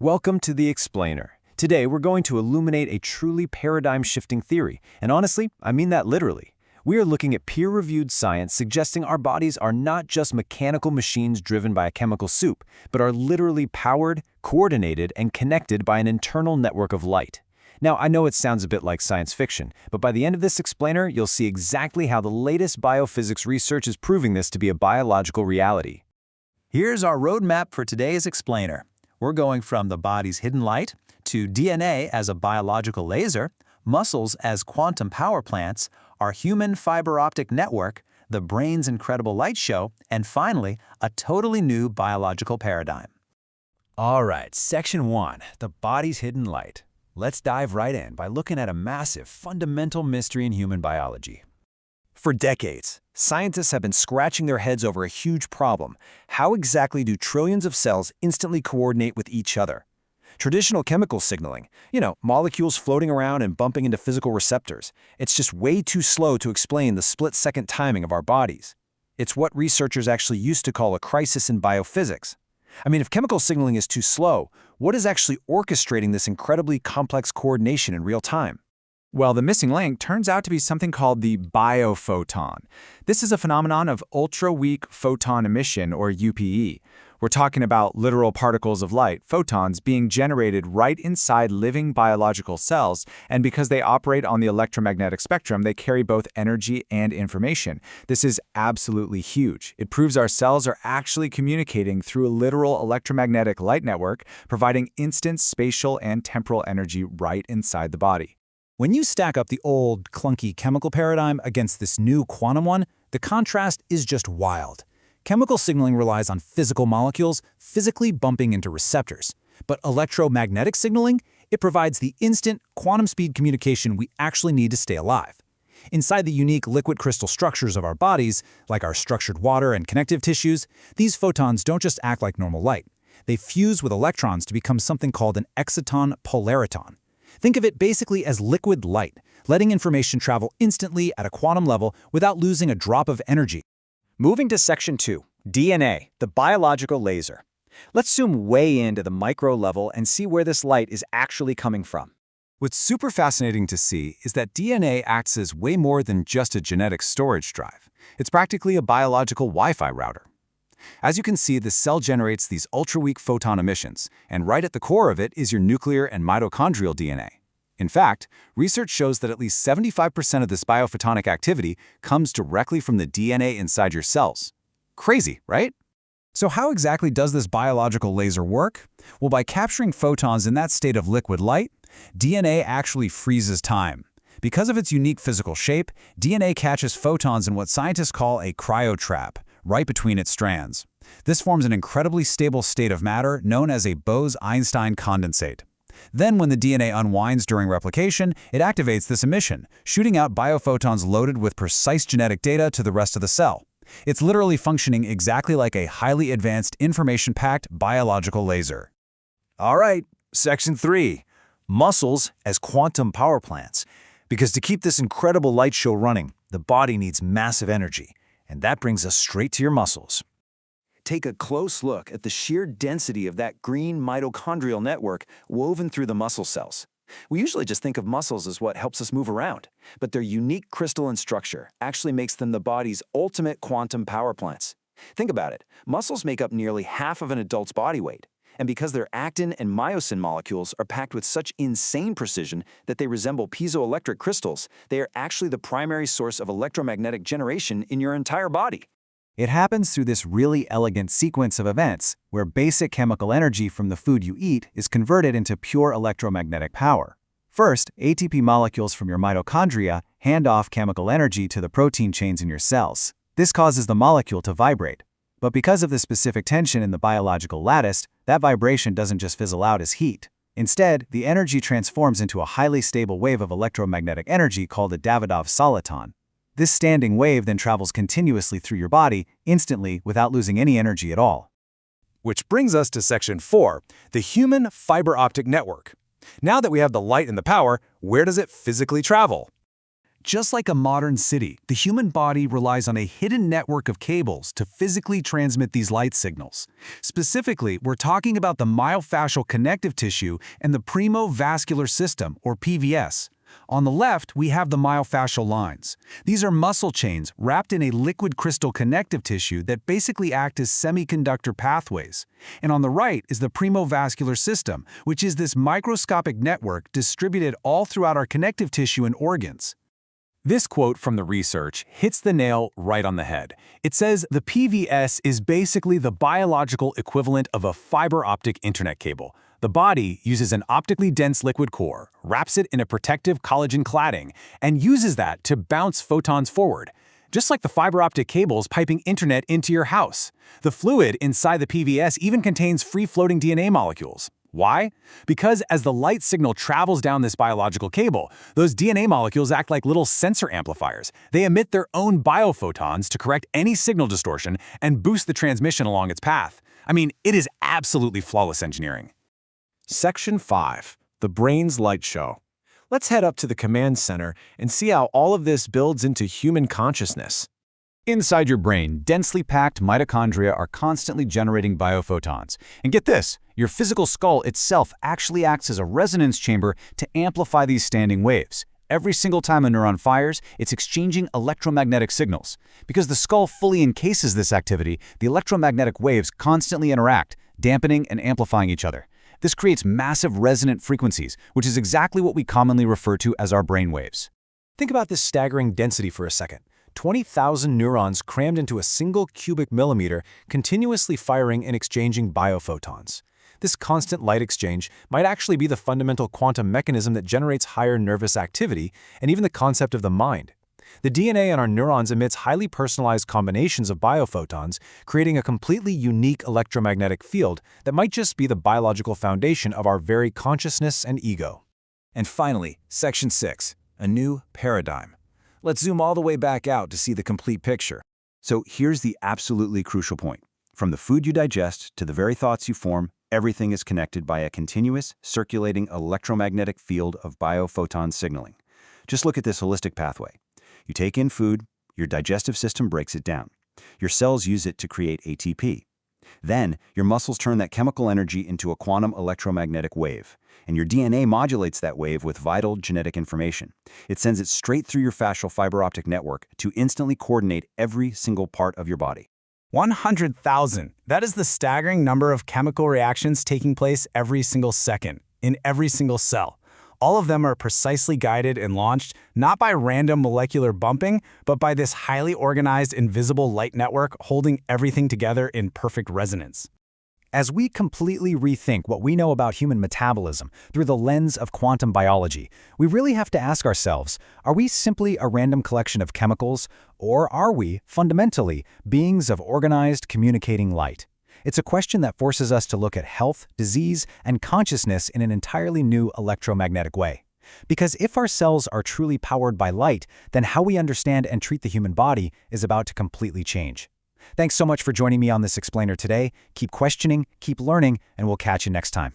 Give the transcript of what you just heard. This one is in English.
Welcome to The Explainer. Today, we're going to illuminate a truly paradigm-shifting theory, and honestly, I mean that literally. We are looking at peer-reviewed science suggesting our bodies are not just mechanical machines driven by a chemical soup, but are literally powered, coordinated, and connected by an internal network of light. Now, I know it sounds a bit like science fiction, but by the end of this explainer, you'll see exactly how the latest biophysics research is proving this to be a biological reality. Here's our roadmap for today's explainer. We're going from the body's hidden light to DNA as a biological laser, muscles as quantum power plants, our human fiber optic network, the brain's incredible light show, and finally, a totally new biological paradigm. All right, Section 1, the body's hidden light. Let's dive right in by looking at a massive, fundamental mystery in human biology. For decades, scientists have been scratching their heads over a huge problem. How exactly do trillions of cells instantly coordinate with each other? Traditional chemical signaling, molecules floating around and bumping into physical receptors, it's just way too slow to explain the split-second timing of our bodies. It's what researchers actually used to call a crisis in biophysics. I mean, if chemical signaling is too slow, what is actually orchestrating this incredibly complex coordination in real time? Well, the missing link turns out to be something called the biophoton. This is a phenomenon of ultra-weak photon emission, or UPE. We're talking about literal particles of light, photons, being generated right inside living biological cells, and because they operate on the electromagnetic spectrum, they carry both energy and information. This is absolutely huge. It proves our cells are actually communicating through a literal electromagnetic light network, providing instant spatial and temporal energy right inside the body. When you stack up the old, clunky chemical paradigm against this new quantum one, the contrast is just wild. Chemical signaling relies on physical molecules physically bumping into receptors. But electromagnetic signaling, it provides the instant, quantum-speed communication we actually need to stay alive. Inside the unique liquid crystal structures of our bodies, like our structured water and connective tissues, these photons don't just act like normal light. They fuse with electrons to become something called an exciton-polariton. Think of it basically as liquid light, letting information travel instantly at a quantum level without losing a drop of energy. Moving to Section 2, DNA, the biological laser. Let's zoom way into the micro level and see where this light is actually coming from. What's super fascinating to see is that DNA acts as way more than just a genetic storage drive. It's practically a biological Wi-Fi router. As you can see, the cell generates these ultra-weak photon emissions, and right at the core of it is your nuclear and mitochondrial DNA. In fact, research shows that at least 75% of this biophotonic activity comes directly from the DNA inside your cells. Crazy, right? So how exactly does this biological laser work? Well, by capturing photons in that state of liquid light, DNA actually freezes time. Because of its unique physical shape, DNA catches photons in what scientists call a cryotrap, right between its strands. This forms an incredibly stable state of matter known as a Bose-Einstein condensate. Then when the DNA unwinds during replication, it activates this emission, shooting out biophotons loaded with precise genetic data to the rest of the cell. It's literally functioning exactly like a highly advanced, information-packed biological laser. All right, Section 3, muscles as quantum power plants. Because to keep this incredible light show running, the body needs massive energy. And that brings us straight to your muscles. Take a close look at the sheer density of that green mitochondrial network woven through the muscle cells. We usually just think of muscles as what helps us move around, but their unique crystalline structure actually makes them the body's ultimate quantum power plants. Think about it. Muscles make up nearly half of an adult's body weight, and because their actin and myosin molecules are packed with such insane precision that they resemble piezoelectric crystals, they are actually the primary source of electromagnetic generation in your entire body. It happens through this really elegant sequence of events where basic chemical energy from the food you eat is converted into pure electromagnetic power. First, ATP molecules from your mitochondria hand off chemical energy to the protein chains in your cells. This causes the molecule to vibrate. But because of the specific tension in the biological lattice, that vibration doesn't just fizzle out as heat. Instead, the energy transforms into a highly stable wave of electromagnetic energy called a Davidov soliton. This standing wave then travels continuously through your body, instantly, without losing any energy at all. Which brings us to Section 4, the human fiber optic network. Now that we have the light and the power, where does it physically travel? Just like a modern city, the human body relies on a hidden network of cables to physically transmit these light signals. Specifically, we're talking about the myofascial connective tissue and the premovascular system, or PVS. On the left, we have the myofascial lines. These are muscle chains wrapped in a liquid crystal connective tissue that basically act as semiconductor pathways. And on the right is the premovascular system, which is this microscopic network distributed all throughout our connective tissue and organs. This quote from the research hits the nail right on the head. It says the PVS is basically the biological equivalent of a fiber optic internet cable. The body uses an optically dense liquid core, wraps it in a protective collagen cladding, and uses that to bounce photons forward. Just like the fiber optic cables piping internet into your house. The fluid inside the PVS even contains free-floating DNA molecules. Why? Because as the light signal travels down this biological cable, those DNA molecules act like little sensor amplifiers. They emit their own biophotons to correct any signal distortion and boost the transmission along its path. I mean, it is absolutely flawless engineering. Section 5. The brain's light show. Let's head up to the command center and see how all of this builds into human consciousness. Inside your brain, densely packed mitochondria are constantly generating biophotons. And get this, your physical skull itself actually acts as a resonance chamber to amplify these standing waves. Every single time a neuron fires, it's exchanging electromagnetic signals. Because the skull fully encases this activity, the electromagnetic waves constantly interact, dampening and amplifying each other. This creates massive resonant frequencies, which is exactly what we commonly refer to as our brain waves. Think about this staggering density for a second. 20,000 neurons crammed into a single cubic millimeter, continuously firing and exchanging biophotons. This constant light exchange might actually be the fundamental quantum mechanism that generates higher nervous activity and even the concept of the mind. The DNA in our neurons emits highly personalized combinations of biophotons, creating a completely unique electromagnetic field that might just be the biological foundation of our very consciousness and ego. And finally, Section 6, a new paradigm. Let's zoom all the way back out to see the complete picture. So here's the absolutely crucial point. From the food you digest to the very thoughts you form, everything is connected by a continuous, circulating electromagnetic field of biophoton signaling. Just look at this holistic pathway. You take in food, your digestive system breaks it down. Your cells use it to create ATP. Then, your muscles turn that chemical energy into a quantum electromagnetic wave, and your DNA modulates that wave with vital genetic information. It sends it straight through your fascial fiber optic network to instantly coordinate every single part of your body. 100,000. That is the staggering number of chemical reactions taking place every single second, in every single cell. All of them are precisely guided and launched, not by random molecular bumping, but by this highly organized invisible light network holding everything together in perfect resonance. As we completely rethink what we know about human metabolism through the lens of quantum biology, we really have to ask ourselves, are we simply a random collection of chemicals, or are we, fundamentally, beings of organized, communicating light? It's a question that forces us to look at health, disease, and consciousness in an entirely new electromagnetic way. Because if our cells are truly powered by light, then how we understand and treat the human body is about to completely change. Thanks so much for joining me on this explainer today. Keep questioning, keep learning, and we'll catch you next time.